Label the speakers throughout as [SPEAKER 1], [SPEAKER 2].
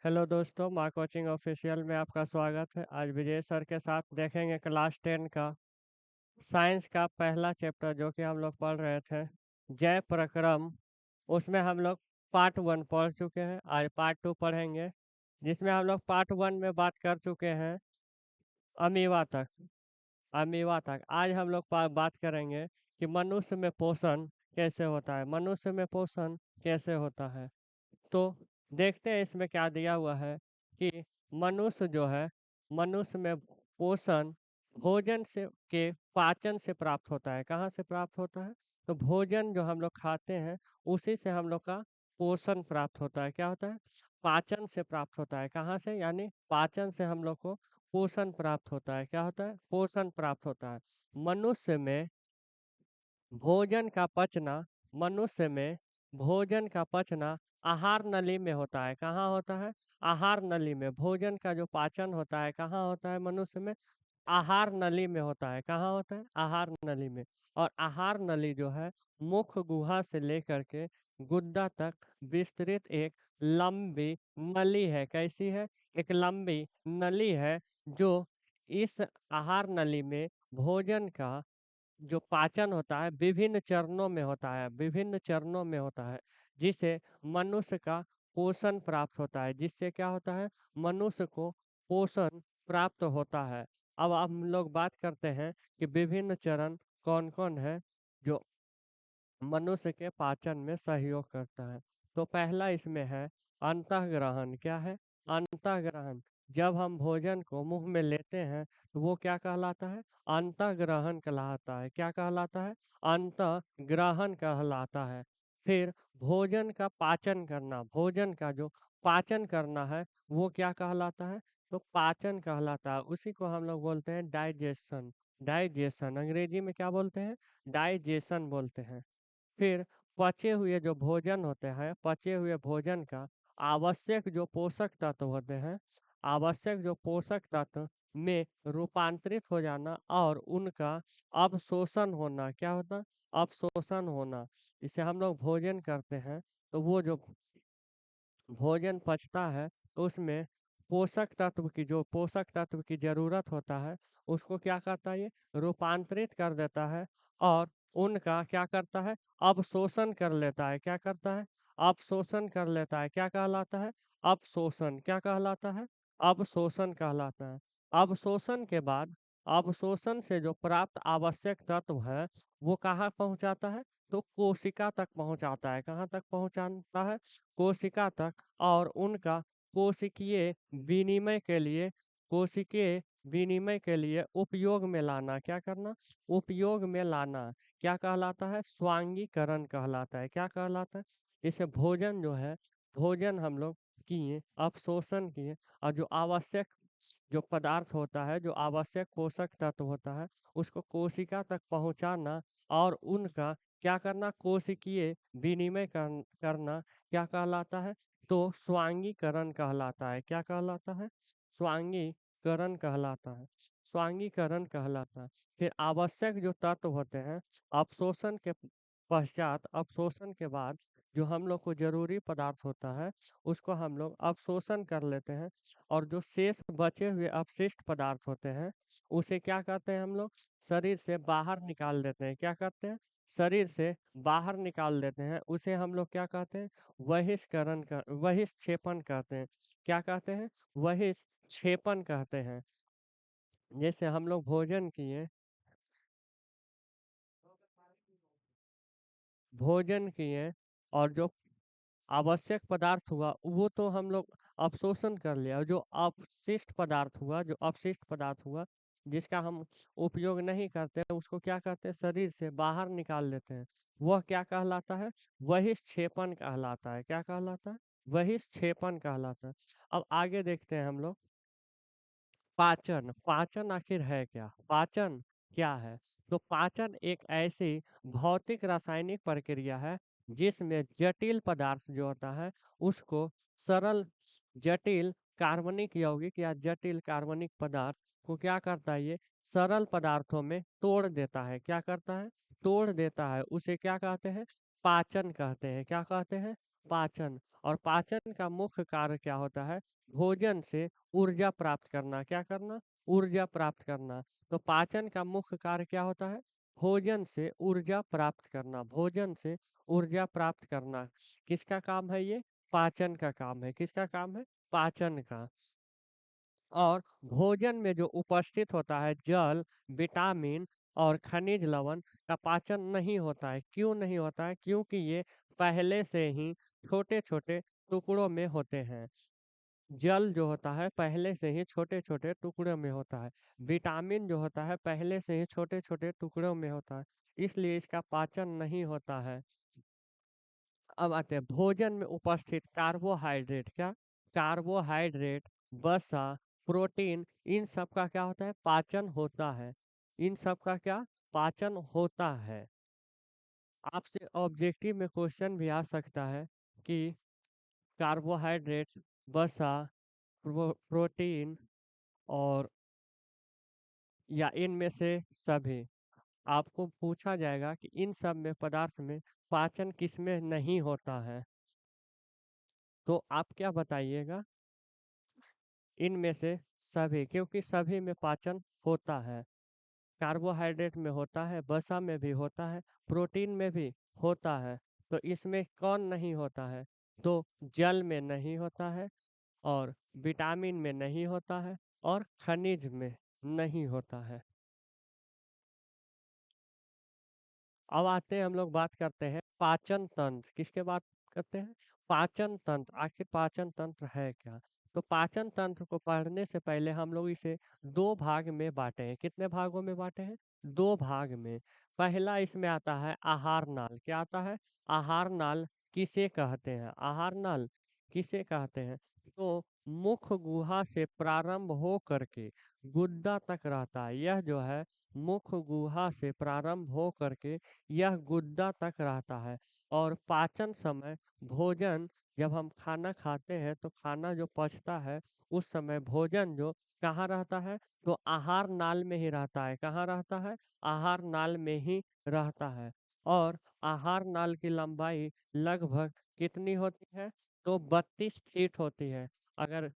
[SPEAKER 1] Hello दोस्तों, माँ coaching official में आपका स्वागत है। आज विजय सर के साथ देखेंगे क्लास 10 का साइंस का पहला चैप्टर जो कि हम लोग पढ़ रहे थे, जय प्रक्रम। उसमें हम लोग पार्ट 1 पढ़ चुके हैं। आज पार्ट 2 पढ़ेंगे, जिसमें हम लोग पार्ट 1 में बात कर चुके हैं अमीबा तक। आज हम लोग बात करेंगे कि मनुष्य में पोषण कैसे होता है। मनुष्य में पोषण कैसे होता है, तो देखते हैं इसमें क्या दिया हुआ है कि मनुष्य जो है, मनुष्य में पोषण भोजन से के पाचन से प्राप्त होता है। कहाँ से प्राप्त होता है? तो भोजन जो हम लोग खाते हैं उसी से हम लोग का पोषण प्राप्त होता है। क्या होता है? पाचन से प्राप्त होता है। कहाँ से? यानी पाचन से हम लोग को पोषण प्राप्त होता है। क्या होता है? पोषण प्राप्त होता है। मनुष्य में भोजन का पचना मनुष्य में भोजन का पचना आहार नली में होता है। कहाँ होता है? आहार नली में। भोजन का जो पाचन होता है कहाँ होता है मनुष्य में? आहार नली में होता है। कहाँ होता है? आहार नली में। और आहार नली जो है, मुख गुहा से लेकर के गुद्दा तक विस्तृत एक लंबी नली है। कैसी है? एक लंबी नली है, जो इस आहार नली में भोजन का जो पाचन होता है विभिन्न चरणों में होता है। विभिन्न चरणों में होता है, जिससे मनुष्य का पोषण प्राप्त होता है। जिससे क्या होता है? मनुष्य को पोषण प्राप्त होता है। अब हम लोग बात करते हैं कि विभिन्न चरण कौन कौन है जो मनुष्य के पाचन में सहयोग करता है। तो पहला इसमें है अंतःग्रहण। क्या है? अंतःग्रहण। जब हम भोजन को मुंह में लेते हैं तो वो क्या कहलाता है? अंतःग्रहण कहलाता है। क्या कहलाता है? अंतःग्रहण कहलाता है। फिर भोजन का पाचन करना, भोजन का जो पाचन करना है वो क्या कहलाता है? तो पाचन कहलाता है। उसी को हम लोग बोलते हैं डाइजेशन। डाइजेशन अंग्रेजी में क्या बोलते हैं? डाइजेशन बोलते हैं। फिर पचे हुए जो भोजन होते हैं, पचे हुए भोजन का आवश्यक जो पोषक तत्व होते हैं, आवश्यक जो पोषक तत्व में रूपांतरित हो जाना और उनका अवशोषण होना। क्या होता? अवशोषण होना। इसे हम लोग भोजन करते हैं तो वो जो भोजन पचता है तो उसमें पोषक तत्व की जरूरत होता है, उसको क्या करता है? ये रूपांतरित कर देता है और उनका क्या करता है? अवशोषण कर लेता है। क्या करता है? अवशोषण कर लेता है। क्या कहलाता है? अवशोषण। क्या कहलाता है? अवशोषण कहलाता है। अवशोषण के बाद अवशोषण से जो प्राप्त आवश्यक तत्व है वो कहाँ पहुंचाता है? तो कोशिका तक पहुंचाता है। कहाँ तक पहुंचाता है? कोशिका तक। और उनका कोशिकीय विनिमय के लिए कोशिकीय विनिमय के लिए उपयोग में लाना। क्या करना? उपयोग में लाना। क्या कहलाता है? स्वांगीकरण कहलाता है। क्या कहलाता है? इसे भोजन जो है, भोजन हम लोग किए, अवशोषण किए, और जो आवश्यक जो पदार्थ होता है, जो आवश्यक पोषक तत्व होता है, उसको कोशिका तक पहुंचाना और उनका क्या करना? कोशिकीय विनिमय करना। क्या कहलाता है? तो स्वांगीकरण कहलाता है। क्या कहलाता है? स्वांगीकरण कहलाता है। स्वांगीकरण कहलाता है। फिर आवश्यक जो तत्व होते हैं, अवशोषण के पश्चात, अवशोषण के बाद जो हम लोग को जरूरी पदार्थ होता है उसको हम लोग अवशोषण कर लेते हैं, और जो शेष बचे हुए अपशिष्ट पदार्थ होते हैं उसे क्या करते हैं? हम लोग शरीर से बाहर निकाल देते हैं। क्या करते हैं? शरीर से बाहर निकाल देते हैं। उसे हम लोग क्या कहते हैं? बहिष्क्षेपण कहते हैं। क्या कहते हैं? बहिष्क्षेपण कहते हैं। जैसे हम लोग भोजन किए और जो आवश्यक पदार्थ हुआ वो तो हम लोग अवशोषण कर लिया, और जो अपशिष्ट पदार्थ हुआ जिसका हम उपयोग नहीं करते उसको क्या करते हैं? शरीर से बाहर निकाल लेते हैं। वह क्या कहलाता है? बहिष्क्षेपण कहलाता है। क्या कहलाता है? बहिष्क्षेपण कहलाता है। अब आगे देखते हैं हम लोग पाचन। पाचन आखिर है क्या? पाचन क्या है? तो पाचन एक ऐसी भौतिक रासायनिक प्रक्रिया है जिसमें जटिल पदार्थ जो होता है उसको सरल जटिल कार्बनिक यौगिक या जटिल कार्बनिक पदार्थ को क्या करता है? ये सरल पदार्थों में तोड़ देता है। क्या करता है? तोड़ देता है। उसे क्या कहते हैं? पाचन कहते हैं। क्या कहते हैं? पाचन। और पाचन का मुख्य कार्य क्या होता है? भोजन से ऊर्जा प्राप्त करना। क्या करना? ऊर्जा प्राप्त करना। तो पाचन का मुख्य कार्य क्या होता है? भोजन से ऊर्जा प्राप्त करना। भोजन से ऊर्जा प्राप्त करना किसका काम है? ये पाचन का काम है। किसका काम है? पाचन का। और भोजन में जो उपस्थित होता है जल, विटामिन और खनिज लवण का पाचन नहीं होता है। क्यों नहीं होता है? क्योंकि ये पहले से ही छोटे छोटे टुकड़ों में होते हैं। जल जो होता है पहले से ही छोटे छोटे टुकड़ों में होता है। विटामिन जो होता है पहले से ही छोटे छोटे टुकड़ों में होता है, इसलिए इसका पाचन नहीं होता है। अब आते हैं भोजन में उपस्थित कार्बोहाइड्रेट। क्या? कार्बोहाइड्रेट, वसा, प्रोटीन, इन सब का क्या होता है? पाचन होता है। इन सब का क्या? पाचन होता है। आपसे ऑब्जेक्टिव में क्वेश्चन भी आ सकता है कि कार्बोहाइड्रेट, वसा, प्रोटीन और या इनमें से सभी, आपको पूछा जाएगा कि इन सब में पदार्थ में पाचन किसमें नहीं होता है, तो आप क्या बताइएगा? इनमें से सभी, क्योंकि सभी में पाचन होता है। कार्बोहाइड्रेट में होता है, वसा में भी होता है, प्रोटीन में भी होता है। तो इसमें कौन नहीं होता है? तो जल में नहीं होता है, और विटामिन में नहीं होता है, और खनिज में नहीं होता है। अब आते हैं, हम लोग बात करते हैं पाचन तंत्र। किसके बात करते हैं? पाचन तंत्र। आखिर पाचन तंत्र है क्या? तो पाचन तंत्र को पढ़ने से पहले हम लोग इसे दो भाग में बांटे हैं। कितने भागों में बांटे हैं? दो भाग में। पहला इसमें आता है आहार नाल। क्या आता है? आहार नाल किसे कहते हैं? आहार नाल किसे कहते हैं? तो मुख गुहा से प्रारंभ हो करके गुद्दा तक रहता है। यह जो है मुख गुहा से प्रारंभ हो करके यह गुद्दा तक रहता है। और पाचन समय भोजन, जब हम खाना खाते हैं तो खाना जो पचता है उस समय भोजन जो कहाँ रहता है? तो आहार नाल में ही रहता है। कहाँ रहता है? आहार नाल में ही रहता है। और आहार नाल की लंबाई लगभग कितनी होती है? तो 32 फीट होती है। अगर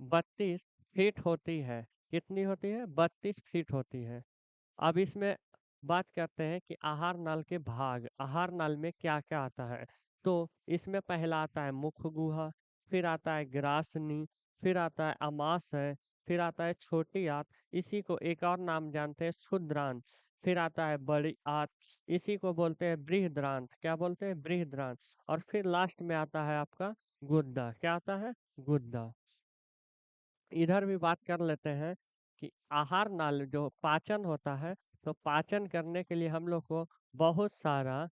[SPEAKER 1] 32 फीट होती है। कितनी होती है? 32 फीट होती है। अब इसमें बात करते हैं कि आहार नाल के भाग। आहार नाल में क्या क्या आता है? तो इसमें पहला आता है मुख गुहा, फिर आता है ग्रासनी, फिर आता है अमाशय, फिर आता है छोटी आंत, इसी को एक और नाम जानते हैं क्षुद्रांत, फिर आता है बड़ी आंत, इसी को बोलते हैं बृहद्रांत। क्या बोलते हैं? बृहद्रांत। और फिर लास्ट में आता है आपका गुद्दा। क्या आता है? गुद्दा। इधर भी बात कर लेते हैं कि आहार नाल जो पाचन होता है, तो पाचन करने के लिए हम लोग को बहुत सारा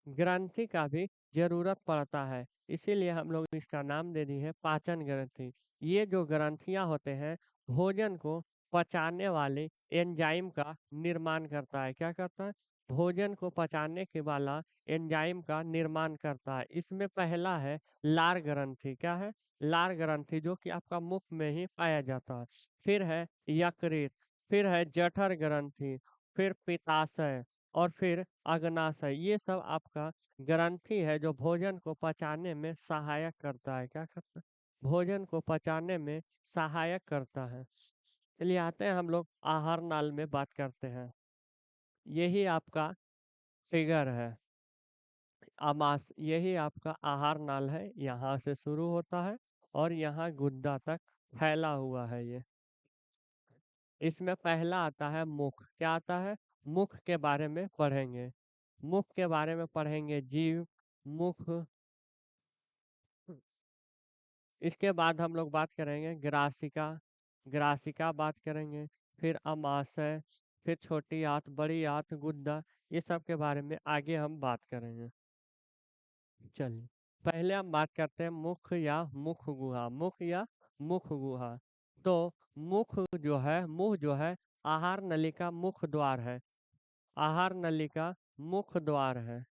[SPEAKER 1] ग्रंथि का भी जरूरत पड़ता है। इसीलिए हम लोग इसका नाम दे दिए है पाचन ग्रंथि। ये जो ग्रंथियां होते हैं भोजन को पचाने वाले एंजाइम का निर्माण करता है। क्या करता है? भोजन को पचाने के वाला एंजाइम का निर्माण करता है। इसमें पहला है लार ग्रंथि। क्या है? लार ग्रंथि, जो कि आपका मुख में ही पाया जाता है। फिर है यकृत, फिर है जठर ग्रंथि, फिर पित्ताशय, और फिर अग्नाशय। ये सब आपका ग्रंथि है जो भोजन को पचाने में सहायक करता है। क्या करता है? भोजन को पचाने में सहायक करता है। चलिए आते हैं हम लोग आहार नाल में बात करते हैं। यही आपका फिगर है। आमाश, यही आपका आहार नाल है। यहाँ से शुरू होता है और यहाँ गुद्दा तक फैला हुआ है ये। इसमें पहला आता है मुख। क्या आता है? मुख के बारे में पढ़ेंगे। मुख के बारे में पढ़ेंगे, जीव, मुख। इसके बाद हम लोग बात करेंगे ग्रासिका। ग्रासिका बात करेंगे, फिर अमाशय, फिर छोटी आंत, बड़ी आंत, गुद्दा। ये सब के बारे में आगे हम बात करेंगे। चलिए पहले हम बात करते हैं मुख या मुख गुहा। मुख या मुख गुहा। तो मुख जो है, मुंह जो है, आहार नली का मुख द्वार है। आहार नली का मुख द्वार है।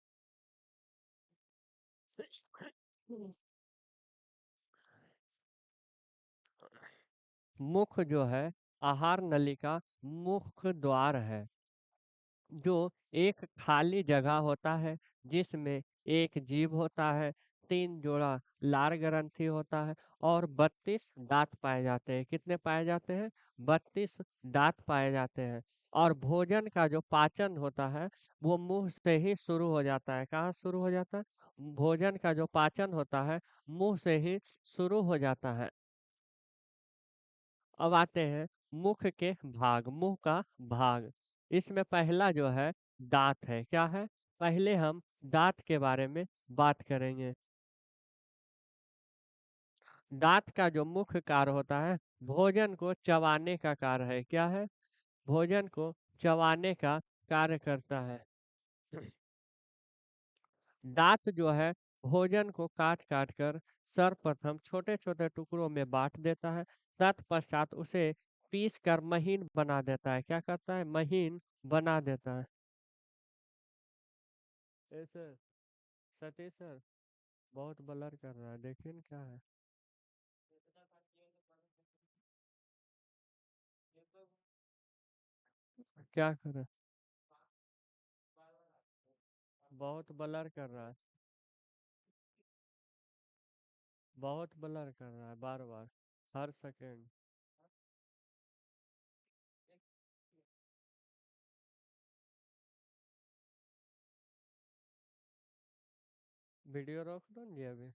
[SPEAKER 1] मुख जो है आहार नली का मुख्य द्वार है, जो एक खाली जगह होता है जिसमें एक जीभ होता है, 3 जोड़ा लार ग्रंथि होता है और 32 दांत पाए जाते हैं। कितने पाए जाते हैं? 32 दांत पाए जाते हैं। और भोजन का जो पाचन होता है वो मुंह से ही शुरू हो जाता है। कहाँ शुरू हो जाता है? भोजन का जो पाचन होता है मुंह से ही शुरू हो जाता है। अब आते हैं मुख के भाग, मुंह का भाग। इसमें पहला जो है दांत है। क्या है? पहले हम दांत के बारे में बात करेंगे। दांत का जो मुख्य कार्य होता है भोजन को चबाने का कार्य है। क्या है? भोजन को चबाने का कार्य करता है। दांत जो है भोजन को काट काट कर सर्वप्रथम छोटे छोटे टुकड़ों में बांट देता है। तत्पश्चात उसे पीस कर महीन बना देता है। क्या करता है? महीन बना देता है। सर, सतीश सर, बहुत ब्लर कर रहा है, देखिए ना क्या है। क्या करे? बहुत ब्लर कर रहा है, बहुत ब्लर कर रहा है बार बार, हर सेकेंड। वीडियो रोक दो नहीं अभी।